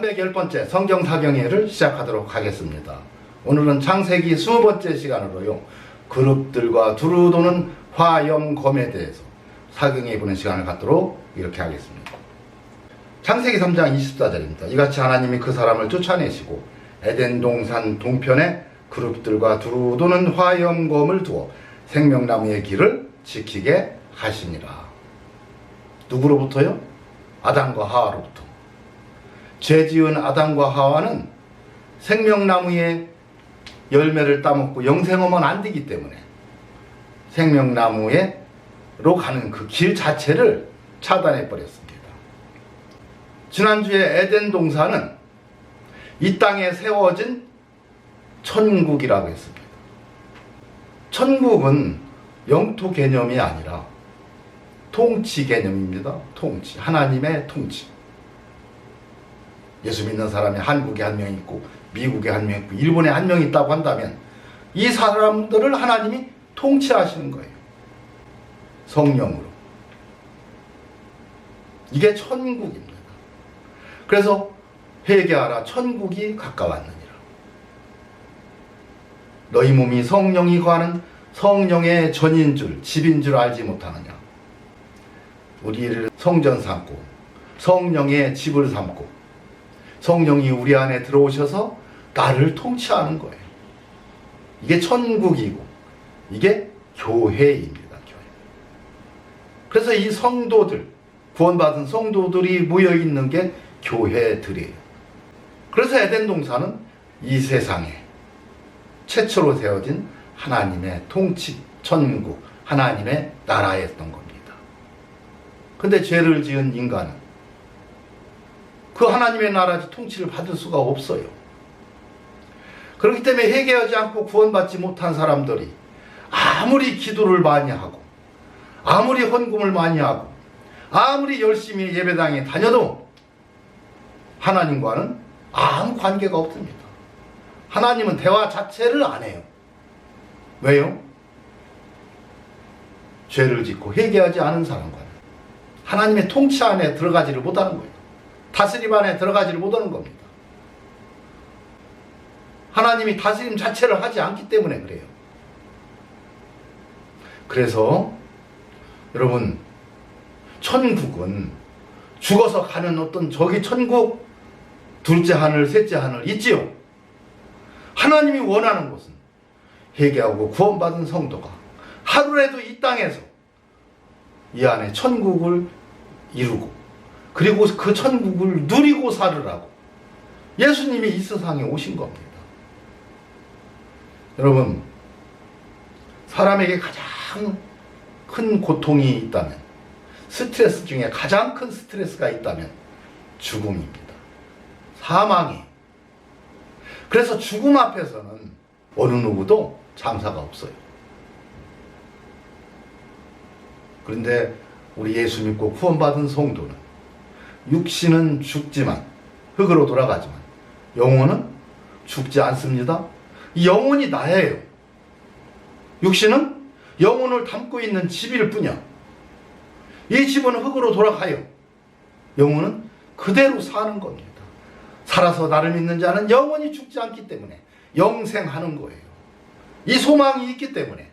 1110번째 성경사경회를 시작하도록 하겠습니다. 오늘은 창세기 20번째 시간으로요, 그룹들과 두루 도는 화염검에 대해서 사경에 보는 시간을 갖도록 이렇게 하겠습니다. 창세기 3장 24절입니다. 이같이 하나님이 그 사람을 쫓아내시고 에덴 동산 동편에 그룹들과 두루 도는 화염검을 두어 생명나무의 길을 지키게 하시니라. 누구로부터요? 아담과 하와로부터. 죄지은 아담과 하와는 생명나무의 열매를 따먹고 영생하면 안 되기 때문에 생명나무로 가는 그 길 자체를 차단해 버렸습니다. 지난주에 에덴 동산은 이 땅에 세워진 천국이라고 했습니다. 천국은 영토 개념이 아니라 통치 개념입니다. 통치. 하나님의 통치. 예수 믿는 사람이 한국에 한 명 있고 미국에 한 명 있고 일본에 한 명 있다고 한다면 이 사람들을 하나님이 통치하시는 거예요. 성령으로. 이게 천국입니다. 그래서 회개하라, 천국이 가까웠느니라. 너희 몸이 성령이 거하는 성령의 전인 줄, 집인 줄 알지 못하느냐. 우리를 성전 삼고 성령의 집을 삼고 성령이 우리 안에 들어오셔서 나를 통치하는 거예요. 이게 천국이고 이게 교회입니다. 교회. 그래서 이 성도들, 구원받은 성도들이 모여있는 게 교회들이에요. 그래서 에덴 동산은 이 세상에 최초로 세워진 하나님의 통치, 천국, 하나님의 나라였던 겁니다. 근데 죄를 지은 인간은 그 하나님의 나라 통치를 받을 수가 없어요. 그렇기 때문에 회개하지 않고 구원받지 못한 사람들이 아무리 기도를 많이 하고 아무리 헌금을 많이 하고 아무리 열심히 예배당에 다녀도 하나님과는 아무 관계가 없습니다. 하나님은 대화 자체를 안 해요. 왜요? 죄를 짓고 회개하지 않은 사람과는 하나님의 통치 안에 들어가지를 못하는 거예요. 다스림 안에 들어가지를 못하는 겁니다. 하나님이 다스림 자체를 하지 않기 때문에 그래요. 그래서 여러분, 천국은 죽어서 가는 어떤 저기 천국 둘째 하늘, 셋째 하늘 있지요. 하나님이 원하는 것은 회개하고 구원받은 성도가 하루라도 이 땅에서 이 안에 천국을 이루고 그리고 그 천국을 누리고 살으라고 예수님이 이 세상에 오신 겁니다. 여러분, 사람에게 가장 큰 고통이 있다면, 스트레스 중에 가장 큰 스트레스가 있다면 죽음입니다. 사망이에요. 그래서 죽음 앞에서는 어느 누구도 장사가 없어요. 그런데 우리 예수 믿고 구원받은 성도는 육신은 죽지만, 흙으로 돌아가지만 영혼은 죽지 않습니다. 이 영혼이 나예요. 육신은 영혼을 담고 있는 집일 뿐이야. 이 집은 흙으로 돌아가요. 영혼은 그대로 사는 겁니다. 살아서 나를 믿는 자는 영원히 죽지 않기 때문에 영생하는 거예요. 이 소망이 있기 때문에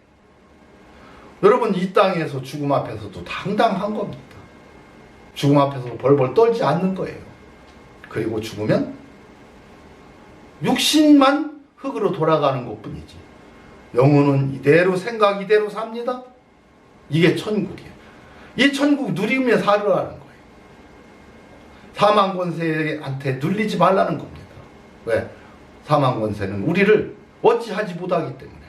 여러분, 이 땅에서 죽음 앞에서도 당당한 겁니다. 죽음 앞에서 벌벌 떨지 않는 거예요. 그리고 죽으면 육신만 흙으로 돌아가는 것뿐이지 영혼은 이대로 생각 이대로 삽니다. 이게 천국이에요. 이 천국 누리며 살으라는 거예요. 사망 권세한테 눌리지 말라는 겁니다. 왜? 사망 권세는 우리를 어찌하지 못하기 때문에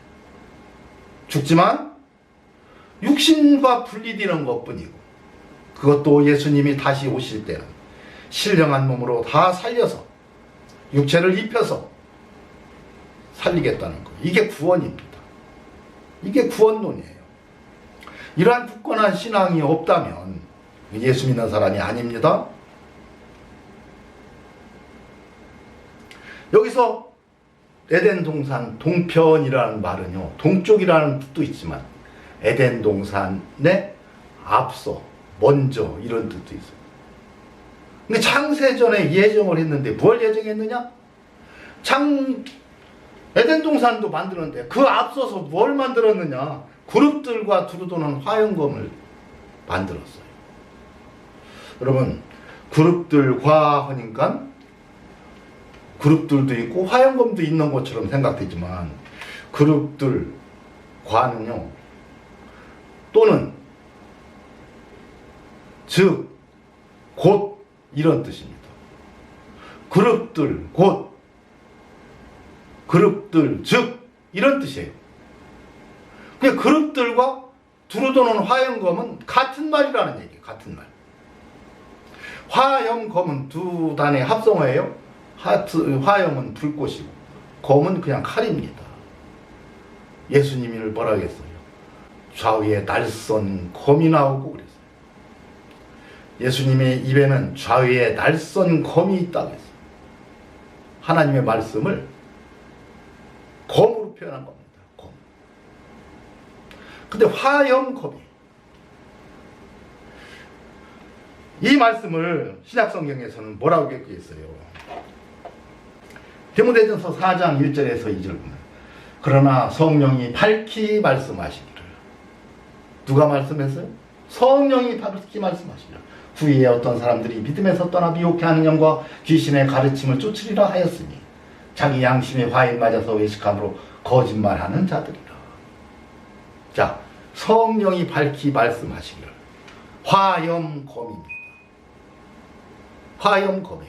죽지만 육신과 분리되는 것뿐이고, 그것도 예수님이 다시 오실 때는 신령한 몸으로 다 살려서 육체를 입혀서 살리겠다는 거예요. 이게 구원입니다. 이게 구원론이에요. 이러한 굳건한 신앙이 없다면 예수 믿는 사람이 아닙니다. 여기서 에덴 동산 동편이라는 말은요, 동쪽이라는 뜻도 있지만 에덴 동산의 앞서, 먼저 이런 뜻도 있어요. 근데 창세전에 예정을 했는데 뭘 예정했느냐? 에덴 동산도 만드는데 그 앞서서 뭘 만들었느냐? 그룹들과 두루도는 화영검을 만들었어요. 여러분, 그룹들과 하니까 그룹들도 있고 화영검도 있는 것처럼 생각되지만 그룹들과는요, 또는 즉, 곧 이런 뜻입니다. 그룹들, 곧 그룹들, 즉 이런 뜻이에요. 그룹들과 두루도는 화영검은 같은 말이라는 얘기예요. 같은 말. 화영검은 두 단의 합성어예요. 화영은 불꽃이고 검은 그냥 칼입니다. 예수님이 뭐라 하겠어요? 좌우에 날선 검이 나오고 그랬어요. 예수님의 입에는 좌우에 날선 검이 있다고 했어요. 하나님의 말씀을 검으로 표현한 겁니다. 검. 근데 화영검이, 이 말씀을 신약성경에서는 뭐라고 얘기했어요? 디모데전서 4장 1절에서 2절 보면, 그러나 성령이 밝히 말씀하시기를. 누가 말씀했어요? 성령이 밝히 말씀하시기를. 후에 어떤 사람들이 믿음에서 떠나 미혹해 하는 영과 귀신의 가르침을 쫓으리라 하였으니 자기 양심의 화에 맞아서 외식함으로 거짓말하는 자들이라. 자, 성령이 밝히 말씀하시기를. 화영검입니다. 화영검이.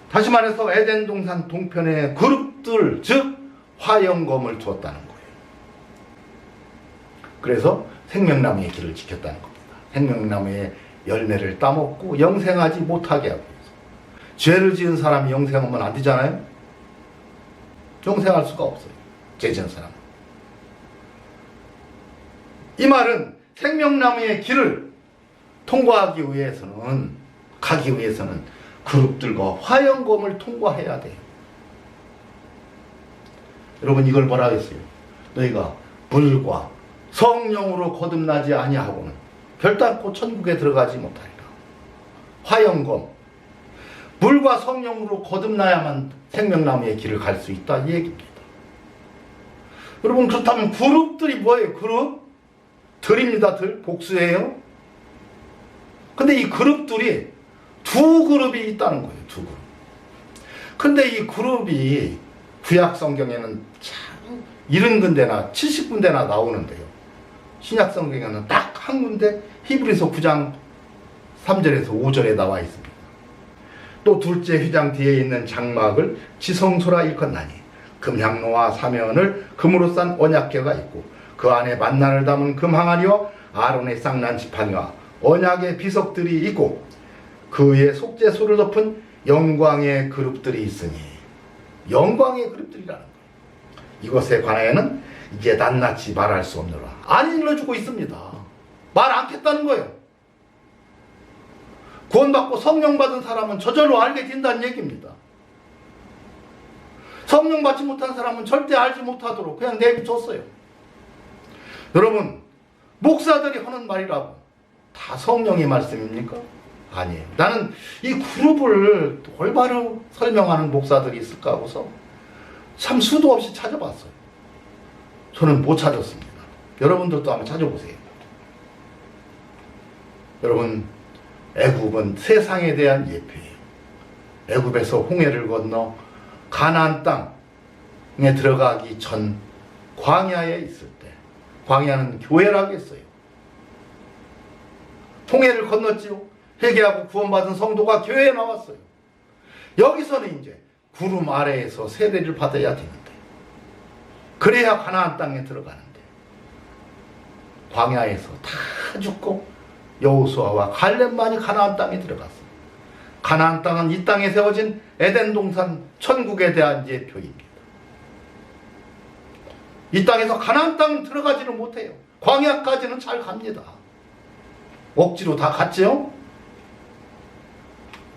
다시 말해서 에덴 동산 동편의 그룹들, 즉 화영검을 두었다는 거예요. 그래서 생명나무의 길을 지켰다는 겁니다. 생명나무의 열매를 따먹고 영생하지 못하게 하고 있어요. 죄를 지은 사람이 영생하면 안 되잖아요. 영생할 수가 없어요. 죄 지은 사람은. 이 말은 생명나무의 길을 통과하기 위해서는, 가기 위해서는 그룹들과 화영검을 통과해야 돼요. 여러분, 이걸 뭐라 했어요? 너희가 불과 성령으로 거듭나지 아니하고는 결단코 천국에 들어가지 못하리라. 화영검, 물과 성령으로 거듭나야만 생명나무의 길을 갈 수 있다, 이 얘기입니다. 여러분, 그렇다면 그룹들이 뭐예요? 그룹? 들입니다. 들. 복수예요. 근데 이 그룹들이 두 그룹이 있다는 거예요. 두 그룹. 근데 이 그룹이 구약 성경에는 참 70군데나 70군데나 나오는데요. 신약 성경에는 딱 한 군데, 히브리서 9장 3절에서 5절에 나와 있습니다. 또 둘째 휘장 뒤에 있는 장막을 지성소라 일컫나니 금향로와 사면을 금으로 싼 언약궤가 있고 그 안에 만나를 담은 금 항아리와 아론의 쌍난 지팡이와 언약의 비석들이 있고 그 위에 속죄소를 덮은 영광의 그룹들이 있으니, 영광의 그룹들이라는 거예요. 이것에 관하여는 이제 낱낱이 말할 수 없노라. 안 일러주고 있습니다. 말 않겠다는 거예요. 구원받고 성령 받은 사람은 저절로 알게 된다는 얘기입니다. 성령 받지 못한 사람은 절대 알지 못하도록 그냥 내비뒀어요. 여러분, 목사들이 하는 말이라고 다 성령의 말씀입니까? 아니에요. 나는 이 그룹을 올바로 설명하는 목사들이 있을까 하고서 참 수도 없이 찾아봤어요. 저는 못 찾았습니다. 여러분들도 한번 찾아보세요. 여러분, 애굽은 세상에 대한 예표예요. 애굽에서 홍해를 건너 가나안 땅에 들어가기 전 광야에 있을 때, 광야는 교회라고 했어요. 홍해를 건넜지요. 회개하고 구원받은 성도가 교회에 나왔어요. 여기서는 이제 구름 아래에서 세례를 받아야 되는데, 그래야 가나안 땅에 들어가는데, 광야에서 다 죽고 여호수아와 갈렙만이 가나안 땅에 들어갔어요. 가나안 땅은 이 땅에 세워진 에덴 동산 천국에 대한 예표입니다. 이 땅에서 가나안 땅 들어가지는 못해요. 광야까지는 잘 갑니다. 억지로 다 갔죠?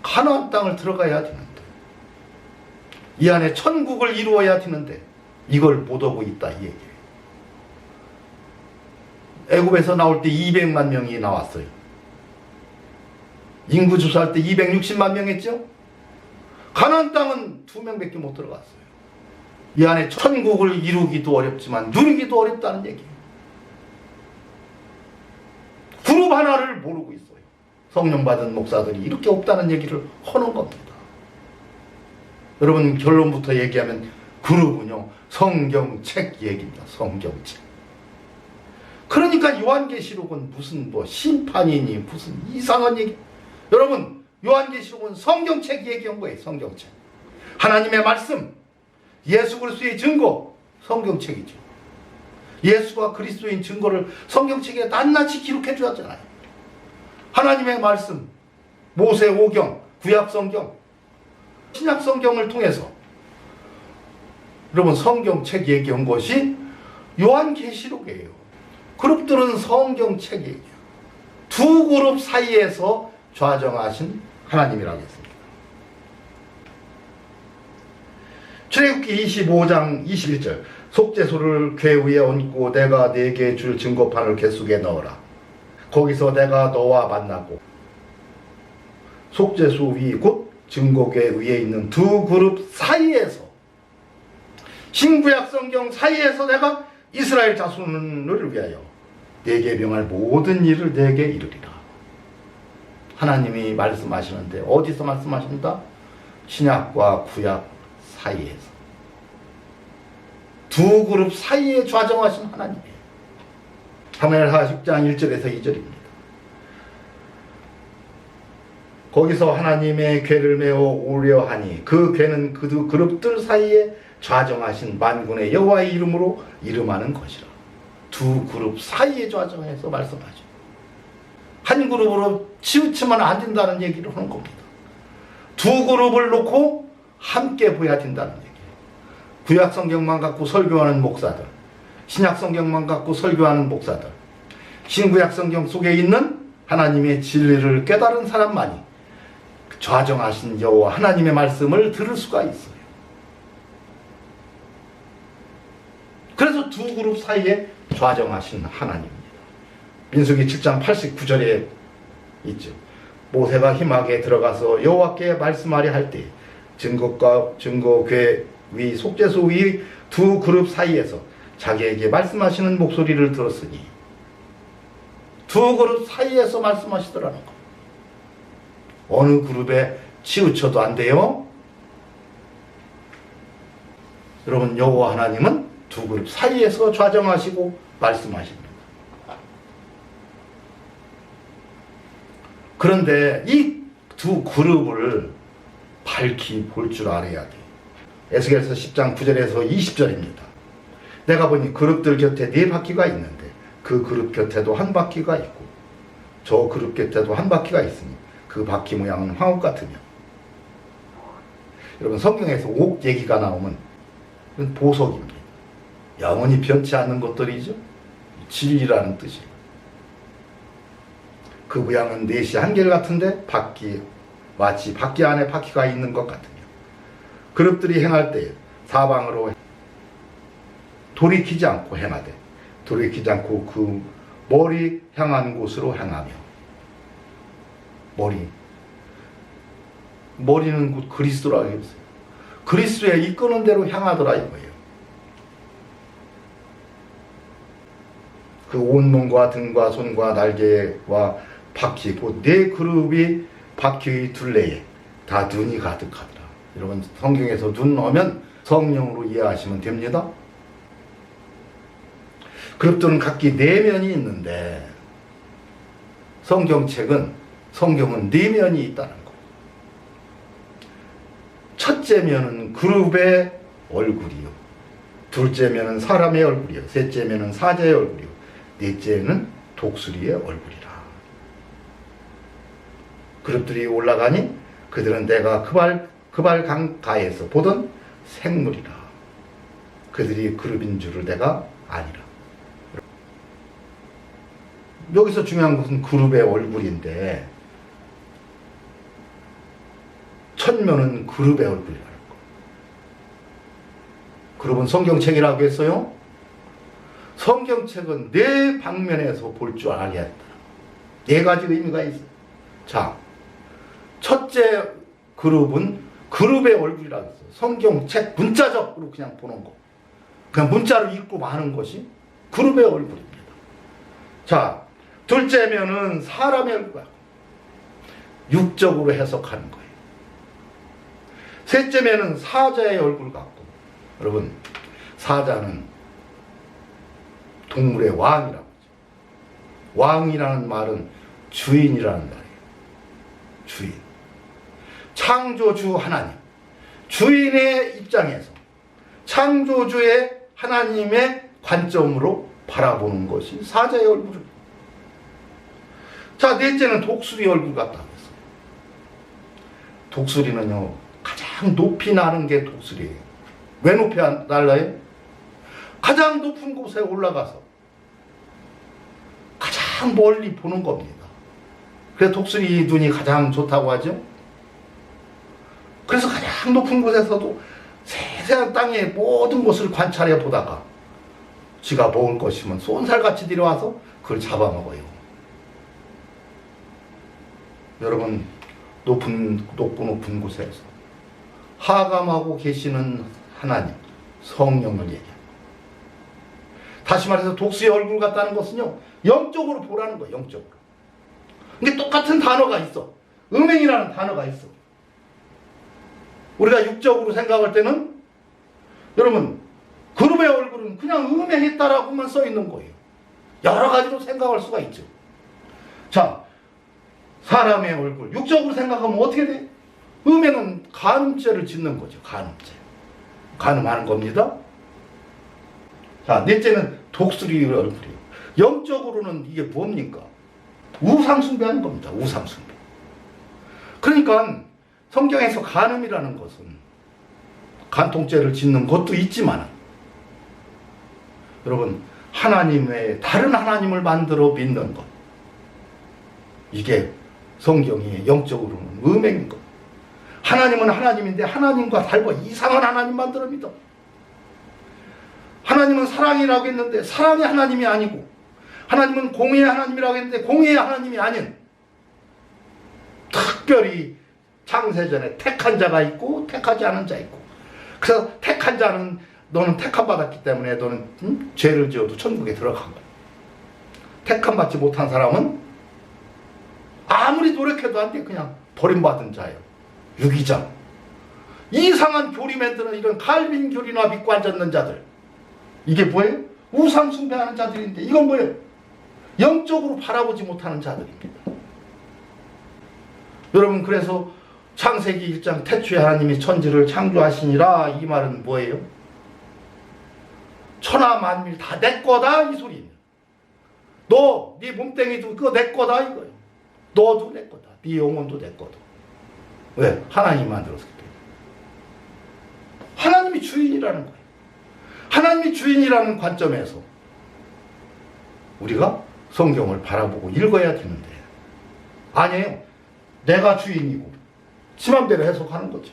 가나안 땅을 들어가야 되는데, 이 안에 천국을 이루어야 되는데 이걸 못하고 있다, 이 얘기예요. 애굽에서 나올 때 200만 명이 나왔어요. 인구 조사할 때 260만 명 했죠? 가나안 땅은 2명밖에 못 들어갔어요. 이 안에 천국을 이루기도 어렵지만 누리기도 어렵다는 얘기예요. 그룹 하나를 모르고 있어요. 성령 받은 목사들이 이렇게 없다는 얘기를 하는 겁니다. 여러분, 결론부터 얘기하면 그룹은요, 성경책 얘기입니다. 성경책. 그러니까 요한계시록은 무슨 심판이니 무슨 이상한 얘기. 여러분, 요한계시록은 성경책 얘기한 거예요. 성경책. 하나님의 말씀, 예수 그리스도의 증거, 성경책이죠. 예수가 그리스도인 증거를 성경책에 낱낱이 기록해 주었잖아요. 하나님의 말씀, 모세 오경, 구약 성경, 신약 성경을 통해서 여러분 성경책 얘기한 것이 요한계시록이에요. 그룹들은 성경책 얘기예요. 두 그룹 사이에서 좌정하신 하나님이라고 했습니다. 출애굽기 25장 21절 속죄소를 궤 위에 얹고 내가 네게 줄 증거판을 궤 속에 넣어라. 거기서 내가 너와 만나고 속죄소 위 곧 증거궤 위에 있는 두 그룹 사이에서 신구약 성경 사이에서 내가 이스라엘 자손을 위하여 네게 명할 모든 일을 네게 이루리라. 하나님이 말씀하시는데 어디서 말씀하십니까? 신약과 구약 사이에서 두 그룹 사이에 좌정하신 하나님이에요. 사무엘하 10장 1절에서 2절입니다. 거기서 하나님의 궤를 메어 오려 하니 그 궤는 그 두 그룹들 사이에 좌정하신 만군의 여호와의 이름으로 이름하는 것이라. 두 그룹 사이에 좌정해서 말씀하죠. 한 그룹으로 치우치면 안 된다는 얘기를 하는 겁니다. 두 그룹을 놓고 함께 보여야 된다는 얘기예요. 구약 성경만 갖고 설교하는 목사들, 신약 성경만 갖고 설교하는 목사들, 신구약 성경 속에 있는 하나님의 진리를 깨달은 사람만이 좌정하신 여호와 하나님의 말씀을 들을 수가 있어요. 그래서 두 그룹 사이에 좌정하신 하나님입니다. 민수기 7장 89절에 있죠. 모세가 희막에 들어가서 여호와께 말씀하려 할 때 증거궤 위 속죄소 위 두 그룹 사이에서 자기에게 말씀하시는 목소리를 들었으니 두 그룹 사이에서 말씀하시더라는 거예요. 어느 그룹에 치우쳐도 안 돼요. 여러분, 여호와 하나님은 두 그룹 사이에서 좌정하시고 말씀하십니다. 그런데 이 두 그룹을 밝히 볼 줄 알아야 돼. 에스겔서 10장 9절에서 20절입니다. 내가 보니 그룹들 곁에 네 바퀴가 있는데 그 그룹 곁에도 한 바퀴가 있고 저 그룹 곁에도 한 바퀴가 있으니 그 바퀴 모양은 황옥 같으며. 여러분, 성경에서 옥 얘기가 나오면 이건 보석입니다. 영원히 변치 않는 것들이죠. 진리라는 뜻이에요. 그 모양은 넷이 한결같은데 바퀴, 마치 바퀴 안에 바퀴가 있는 것 같으며 그룹들이 행할 때 사방으로 돌이키지 않고 행하되 돌이키지 않고 그 머리 향한 곳으로 향하며. 머리는 곧 그리스도라고 했어요. 그리스도에 이끄는 대로 향하더라 이거예요. 그 온몸과 등과 손과 날개와 바퀴 곧 네 그룹이 바퀴의 둘레에 다 눈이 가득하더라. 여러분, 성경에서 눈 오면 성령으로 이해하시면 됩니다. 그룹들은 각기 네 면이 있는데 성경은 네 면이 있다는 거. 첫째 면은 그룹의 얼굴이요, 둘째 면은 사람의 얼굴이요, 셋째 면은 사자의 얼굴이요, 넷째는 독수리의 얼굴이라. 그룹들이 올라가니 그들은 내가 그발 강가에서 보던 생물이라. 그들이 그룹인 줄을 내가 아니라. 여기서 중요한 것은 그룹의 얼굴인데 천면은 그룹의 얼굴이라는 거. 그룹은 성경책이라고 했어요. 성경책은 네 방면에서 볼 줄 알아야 한다. 네 가지 의미가 있어요. 자, 첫째 그룹은 그룹의 얼굴이라고 했어요. 성경책 문자적으로 그냥 보는 거. 그냥 문자로 읽고 마는 것이 그룹의 얼굴입니다. 자, 둘째면은 사람의 얼굴. 육적으로 해석하는 거예요. 셋째면은 사자의 얼굴 같고. 여러분, 사자는 동물의 왕이라고 하죠. 왕이라는 말은 주인이라는 말이에요. 주인. 창조주 하나님. 주인의 입장에서 창조주의 하나님의 관점으로 바라보는 것이 사자의 얼굴입니다. 자, 넷째는 독수리 얼굴 같다고 했어요. 독수리는요, 가장 높이 나는 게 독수리예요. 왜 높이 날라요? 가장 높은 곳에 올라가서 가장 멀리 보는 겁니다. 그래서 독수리 눈이 가장 좋다고 하죠. 그래서 가장 높은 곳에서도 세세한 땅의 모든 것을 관찰해 보다가 지가 먹을 것이면 쏜살같이 내려와서 그걸 잡아먹어요. 여러분, 높은 곳에서 하감하고 계시는 하나님, 성령을 얘기합니다. 다시 말해서 독수리 얼굴 같다는 것은요, 영적으로 보라는 거예요. 영적으로. 근데 똑같은 단어가 있어. 음행이라는 단어가 있어. 우리가 육적으로 생각할 때는 여러분, 그룹의 얼굴은 그냥 음행했다라고만 써 있는 거예요. 여러 가지로 생각할 수가 있죠. 자, 사람의 얼굴 육적으로 생각하면 어떻게 돼? 음행은 간음죄를 짓는 거죠. 간음죄. 간음하는 겁니다. 자, 넷째는 독수리의 얼굴이에요. 영적으로는 이게 뭡니까? 우상숭배하는 겁니다. 우상숭배. 그러니까 성경에서 간음이라는 것은 간통죄를 짓는 것도 있지만, 여러분, 하나님 외에 다른 하나님을 만들어 믿는 것, 이게 성경이 영적으로는 음행인 것. 하나님은 하나님인데 하나님과 달라 이상한 하나님 만들어 믿어. 하나님은 사랑이라고 했는데 사랑이 하나님이 아니고, 하나님은 공의의 하나님이라고 했는데 공의의 하나님이 아닌, 특별히 창세전에 택한 자가 있고 택하지 않은 자 있고, 그래서 택한 자는 너는 택함 받았기 때문에 너는 죄를 지어도 천국에 들어간 거야. 택함 받지 못한 사람은 아무리 노력해도 안 돼. 그냥 버림받은 자예요. 유기자. 이상한 교리맨들은 이런 칼빈 교리나 믿고 앉았는 자들, 이게 뭐예요? 우상 숭배하는 자들인데 이건 뭐예요? 영적으로 바라보지 못하는 자들입니다. 여러분, 그래서 창세기 1장 태초에 하나님이 천지를 창조하시니라, 이 말은 뭐예요? 천하 만밀 다 내 거다, 이 소리입니다. 너, 네 몸뚱이도 그거 내 거다, 이거예요. 너도 내 거다. 네 영혼도 내 거다. 왜? 하나님이 만들었기 때문에. 하나님이 주인이라는 거예요. 하나님이 주인이라는 관점에서 우리가 성경을 바라보고 읽어야 되는데, 아니에요. 내가 주인이고 지 맘대로 해석하는 거죠.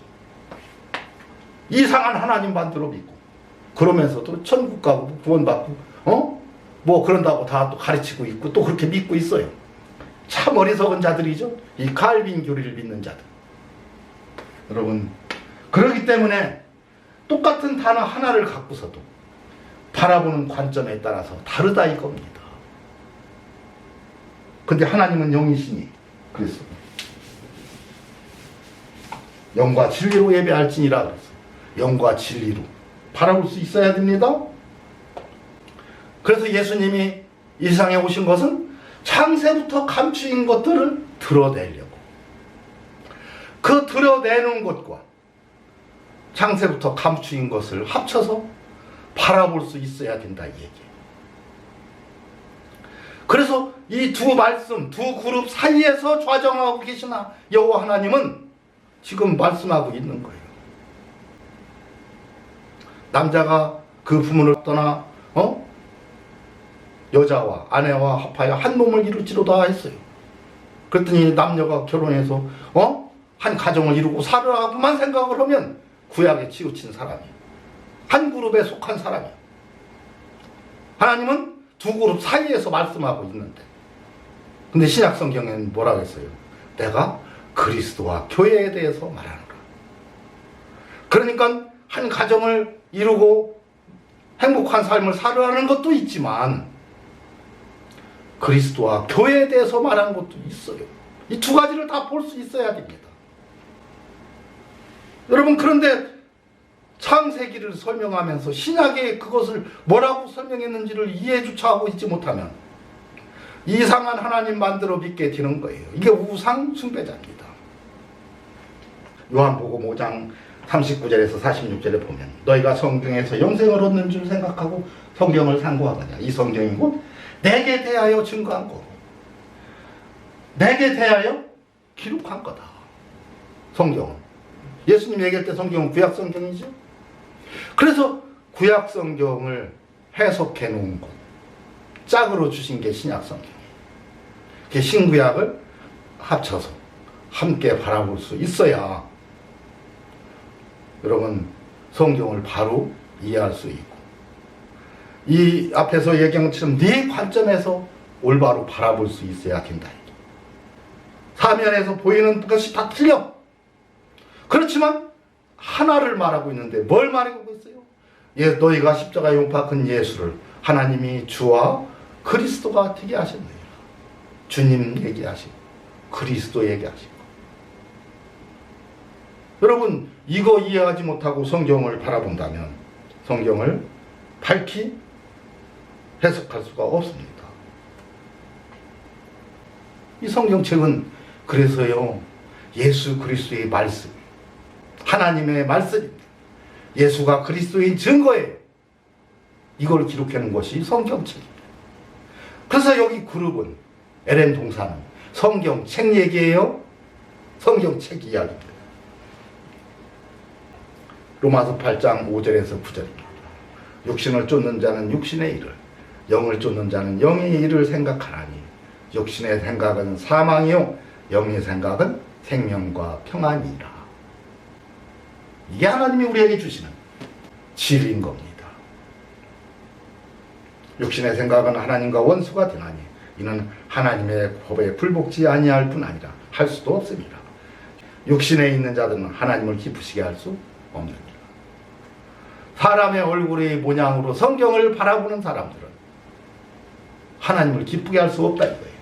이상한 하나님 만들어 믿고, 그러면서도 천국 가고 구원받고 뭐 그런다고 다 또 가르치고 있고 또 그렇게 믿고 있어요. 참 어리석은 자들이죠. 이 칼빈 교리를 믿는 자들. 여러분, 그렇기 때문에 똑같은 단어 하나를 갖고서도 바라보는 관점에 따라서 다르다 이겁니다. 근데 하나님은 영이시니 그랬어. 영과 진리로 예배할지니라 그랬어. 영과 진리로 바라볼 수 있어야 됩니다. 그래서 예수님이 이 세상에 오신 것은 창세부터 감추인 것들을 드러내려고, 그 드러내는 것과 창세부터 감추인 것을 합쳐서 바라볼 수 있어야 된다 이 얘기예요. 그래서 이 두 말씀, 두 그룹 사이에서 좌정하고 계시나 여호와 하나님은 지금 말씀하고 있는 거예요. 남자가 그 부모를 떠나 여자와 아내와 합하여 한 몸을 이룰지로다 했어요. 그랬더니 남녀가 결혼해서 한 가정을 이루고 살으라고만 생각을 하면 구약에 치우친 사람이에요. 한 그룹에 속한 사람이에요. 하나님은 두 그룹 사이에서 말씀하고 있는데, 근데 신약 성경에는 뭐라고 했어요? 내가 그리스도와 교회에 대해서 말하노라. 그러니까 한 가정을 이루고 행복한 삶을 살아가는 것도 있지만 그리스도와 교회에 대해서 말하는 것도 있어요. 이 두 가지를 다 볼 수 있어야 됩니다. 여러분, 그런데 창세기를 설명하면서 신약에 그것을 뭐라고 설명했는지를 이해조차 하고 있지 못하면 이상한 하나님 만들어 믿게 되는 거예요. 이게 우상 숭배자입니다. 요한복음 5장 39절에서 46절에 보면 너희가 성경에서 영생을 얻는 줄 생각하고 성경을 상고하거냐. 이 성경이 곧 내게 대하여 증거한 거고 내게 대하여 기록한 거다. 성경은. 예수님 얘기할 때 성경은 구약 성경이죠. 그래서 구약 성경을 해석해 놓은 것 짝으로 주신 게 신약 성경이에요. 신구약을 합쳐서 함께 바라볼 수 있어야 여러분 성경을 바로 이해할 수 있고 이 앞에서 얘기한 것처럼 네 관점에서 올바로 바라볼 수 있어야 된다. 사면에서 보이는 것이 다 틀려. 그렇지만 하나를 말하고 있는데 뭘 말하고 있어요? 너희가 십자가에 못 박은 예수를 하나님이 주와 그리스도가 되게 하셨네요. 주님 얘기하시고 그리스도 얘기하시고. 여러분, 이거 이해하지 못하고 성경을 바라본다면 성경을 밝히 해석할 수가 없습니다. 이 성경책은 그래서요, 예수 그리스도의 말씀, 하나님의 말씀입니다. 예수가 그리스도의 증거예요. 이걸 기록해 놓은 것이 성경책입니다. 그래서 여기 그룹은 LM 동사는 성경책 얘기예요. 성경책 이야기입니다. 로마서 8장 5절에서 9절입니다. 육신을 쫓는 자는 육신의 일을, 영을 쫓는 자는 영의 일을 생각하나니 육신의 생각은 사망이요 영의 생각은 생명과 평안이라. 이게 하나님이 우리에게 주시는 진리인 겁니다. 육신의 생각은 하나님과 원수가 되나니 이는 하나님의 법에 불복지 아니할 뿐 아니라 할 수도 없습니다. 육신에 있는 자들은 하나님을 기쁘시게 할 수 없느니라. 사람의 얼굴의 모양으로 성경을 바라보는 사람들은 하나님을 기쁘게 할 수 없다 이거예요.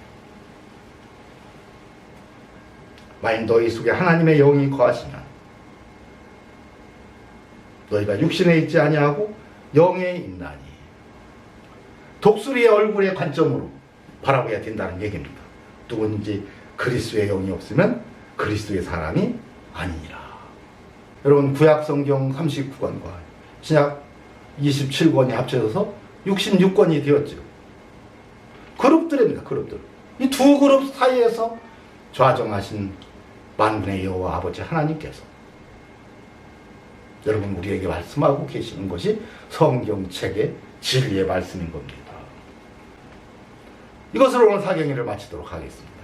만일 너희 속에 하나님의 영이 거하시면 너희가 육신에 있지 아니하고 영에 있나니. 독수리의 얼굴의 관점으로 바라봐야 된다는 얘기입니다. 누구든지 그리스도의 영이 없으면 그리스도의 사람이 아니니라. 여러분, 구약 성경 39권과 신약 27권이 합쳐져서 66권이 되었죠. 그룹들입니다. 그룹들. 이 두 그룹 사이에서 좌정하신 만군의 여호와 아버지 하나님께서 여러분 우리에게 말씀하고 계시는 것이 성경책의 진리의 말씀인 겁니다. 이것으로 오늘 사경일을 마치도록 하겠습니다.